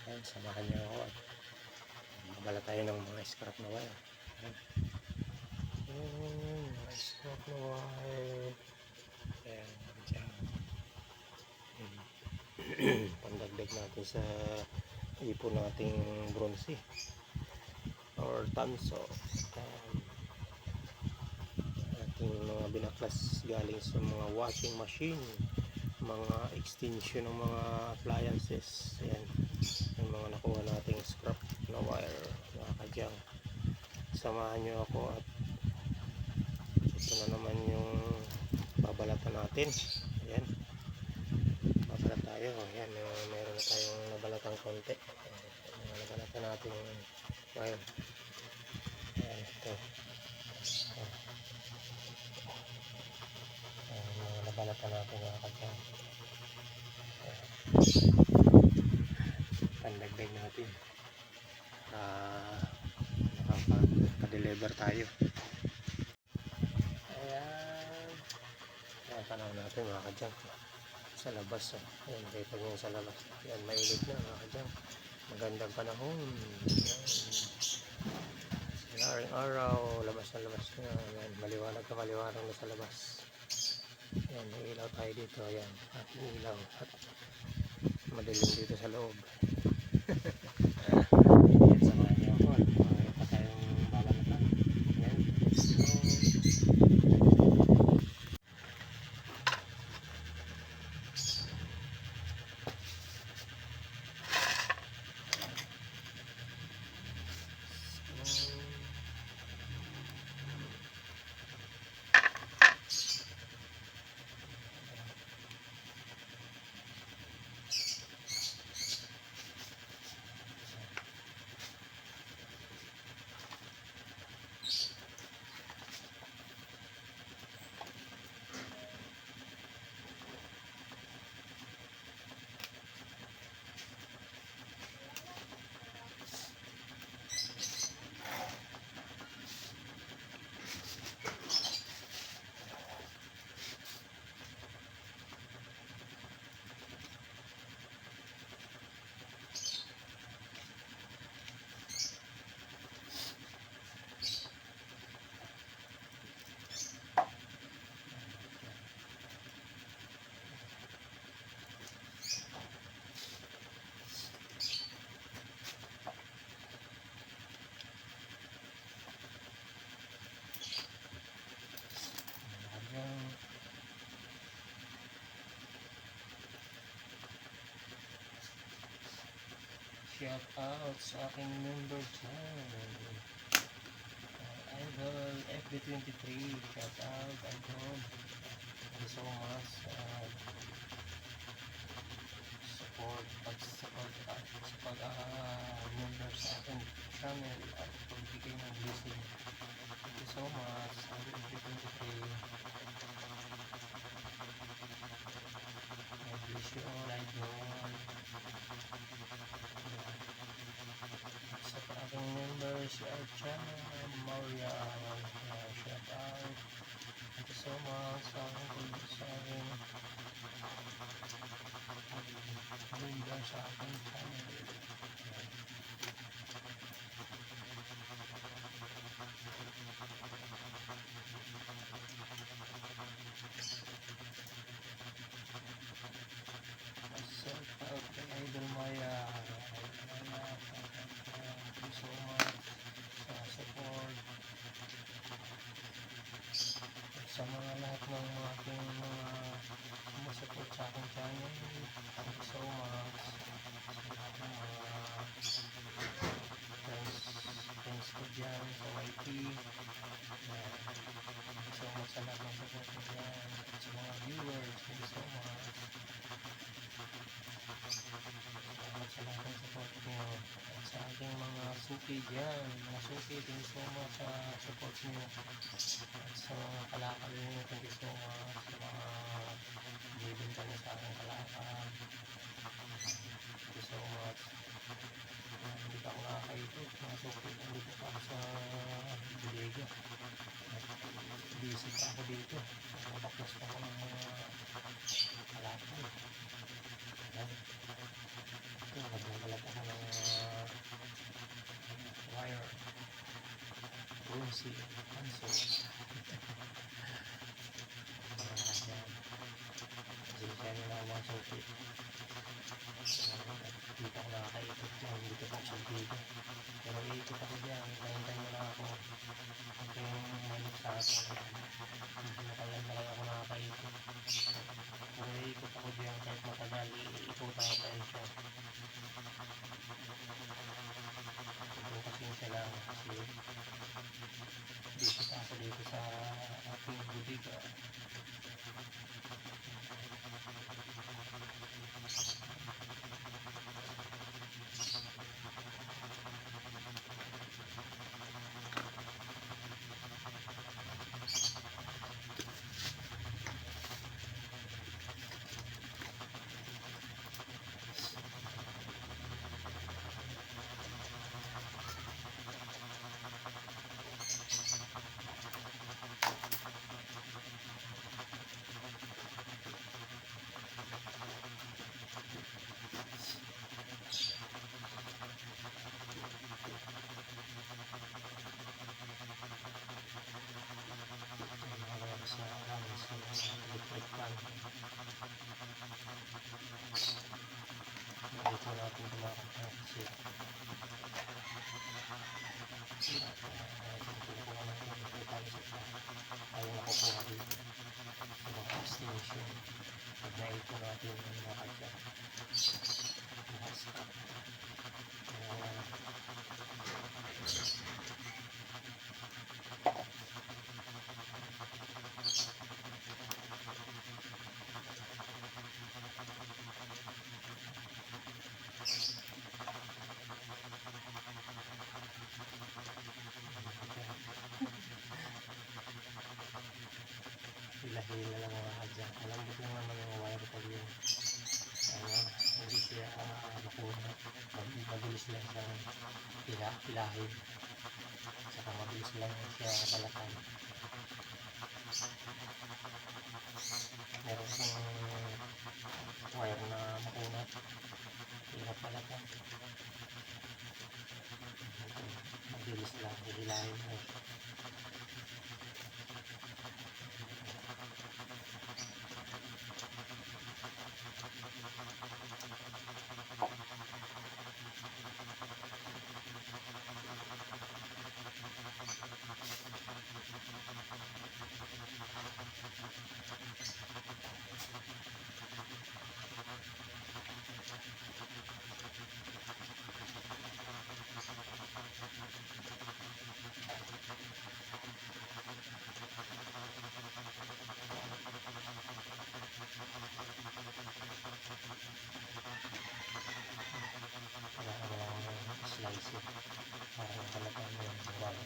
Ayan, samahan niyo ako at mabala tayo ng mga scrap na wire. Ayan. Mga scrap na wire. Ayan, dyan. Pandagdag natin sa ipon nating bronze or tanso. Ating mga binaklas galing sa mga washing machine, mga extension ng mga appliances. Ayan, yung mga nakuha nating scrap na wire, mga kadyang. Samahan nyo ako at ito na naman yung babalatan natin. Ayan, babalat tayo. Ayan, meron na tayong nabalatang konti. Nabalatan natin wire. Ayan, ito. Mga nabalatan natin, mga kadyang. Pandagdag natin. Makaka-deliver tayo. Ayan. Ayan, tanaw natin, mga kadyang. Sa labas. Ayan, kita nyo sa labas. Ayan, mainit na, mga kadyang. Magandang panahon. Ayan, araw. Labas na labas na. Ayan, maliwanag na sa labas. Ayan, may ilaw tayo dito. Ayan, ating ilaw. At madilim dito sa loob. Ayan, samahan niyo ako. Mayroon pa tayong babalatan. Ayan. Shout out sa aking member dyan. Idol FB23. Shout out, Idol. Thank you so much. Support member sa aking channel at pagbigay ng blessing. Thank you so much. Idol FB23. God bless you all, Idol. Sa aking members sa channel, Maria, shout out. Thank you so much sa aking member sa aking channel. Shout out kay Idol Maya. Thank you so much sa support. Sa mga lahat ng aking mga support sa aking channel, thank you so much. Sa mga friends ko dyan sa YT, thank you so much sa lahat ng support ko dyan. Sa mga viewers, thank you so much. Salamat sa lahat ng support nyo. At sa aking mga suki dyan, thank you so much sa support nyo. At sa mga kalakal nyo, thank you so much. Sa mga bibinta nyo sa aking kalakal, thank you so much. Hindi pa ako nakakaikot, mga suki, nandito pa ako sa bodega. Busy pa ako dito. Nakabaklas pa ako ng mga kalakal. Ito, nagbabalat ako ng si Hanso. Pasensya nyo na mga suki. Dito ako nakakaikot lang, dito ako sa video. Pero iikot ako dyan, hintay mo na ako. Ito yung malig sa akin. Medyo matagal na kayo ako nakakaikot. Pero iikot ako dyan kahit matagal, iikutan ko kayo siya. Ito pasensya lang kasi busy pa ako dito sa aking budiga. Sa electric fan. Dito natin tumakot kasi kukuha natin ito tayo sa ayaw nakukuha dito sa mga extension. Pag naito natin ang lakad siya bukas ka hila-hila lang mga dyan. Malambot lang naman yung wire pag yung hindi siya makuha. Mabilis lang siyang pilahin. Saka mabilis lang siya balatan. Meron siyang wire na makunat. Hirap balatan. Mabilis lang, hihilahin mo. Slicer para balatan mo yung wire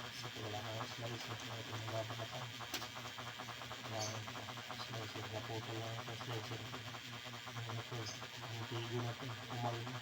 kasi wala kang slicer na ito mababalatan kailangan slicer naputol lang ito slicer ano ito ang tigo na ito umal na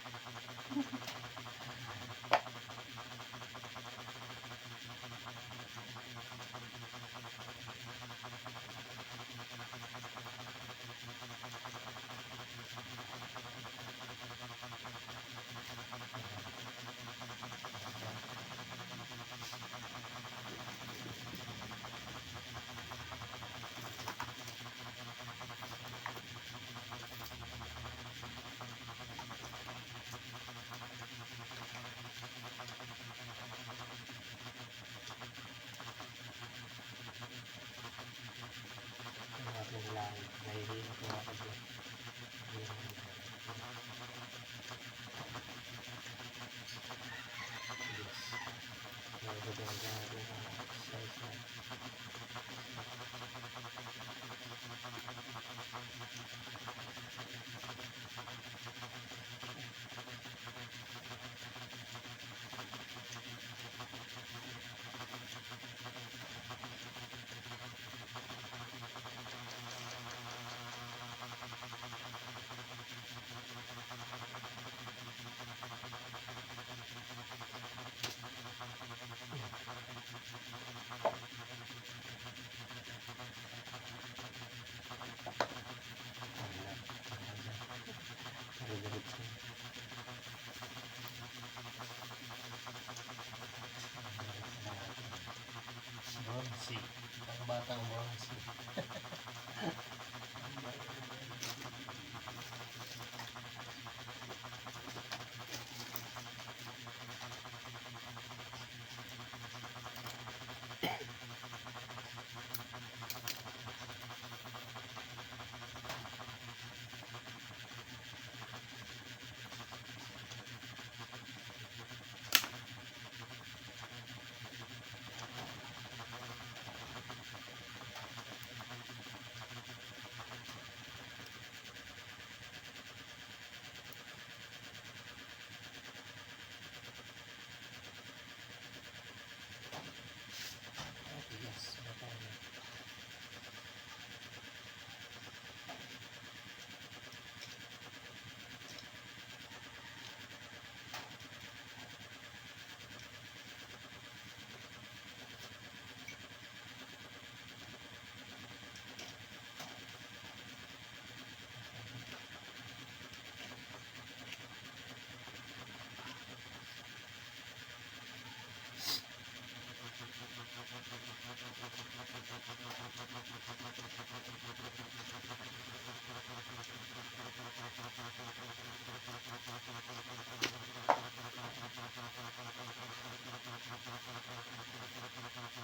natin hilahin nahihilot yung ako dyan nagagawin ka natin ang slice na Bongsi. Ang batang Bongsi. Yes, matay.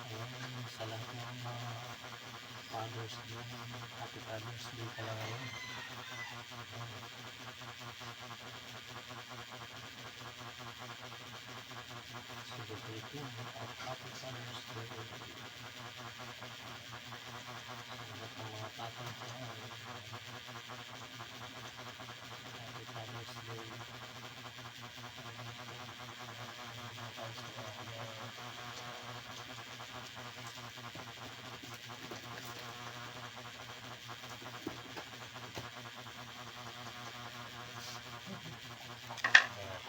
Ayan, sa lahat ng mga Father's Day, Happy Father's Day pala ngayon. Celebrating at Happy Father's Day. Sa lahat ng mga tatay ko, Happy Father's Day.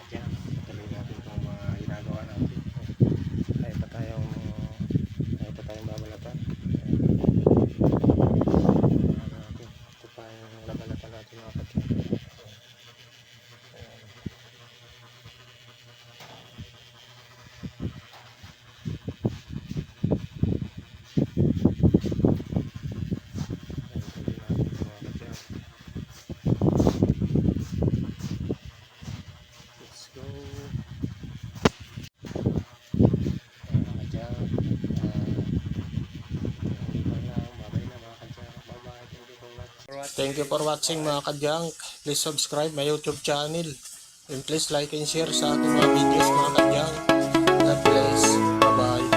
Diyan, tuloy natin itong mga ginagawa natin. Kaya pa tayong babalatan. Ito pa yung babalatan natin mga kapatid. Let's go. Thank you for watching mga kadyang. Please subscribe my YouTube channel. And please like and share sa ating mga videos mga kadyang. God bless. Bye bye.